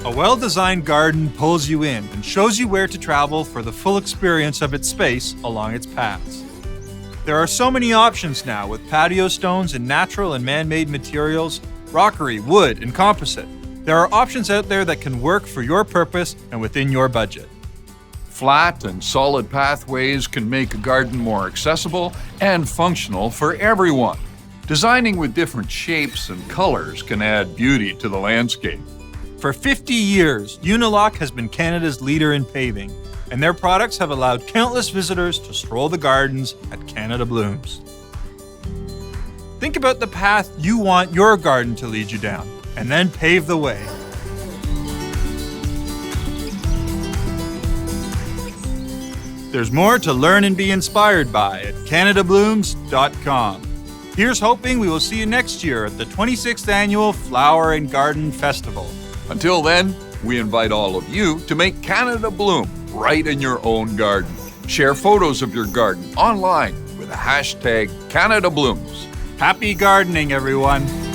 A well-designed garden pulls you in and shows you where to travel for the full experience of its space along its paths. There are so many options now with patio stones in natural and man-made materials, rockery, wood, and composite. There are options out there that can work for your purpose and within your budget. Flat and solid pathways can make a garden more accessible and functional for everyone. Designing with different shapes and colors can add beauty to the landscape. For 50 years, Unilock has been Canada's leader in paving, and their products have allowed countless visitors to stroll the gardens at Canada Blooms. Think about the path you want your garden to lead you down, and then pave the way. There's more to learn and be inspired by at CanadaBlooms.com. Here's hoping we will see you next year at the 26th Annual Flower and Garden Festival. Until then, we invite all of you to make Canada bloom right in your own garden. Share photos of your garden online with the hashtag CanadaBlooms. Happy gardening, everyone!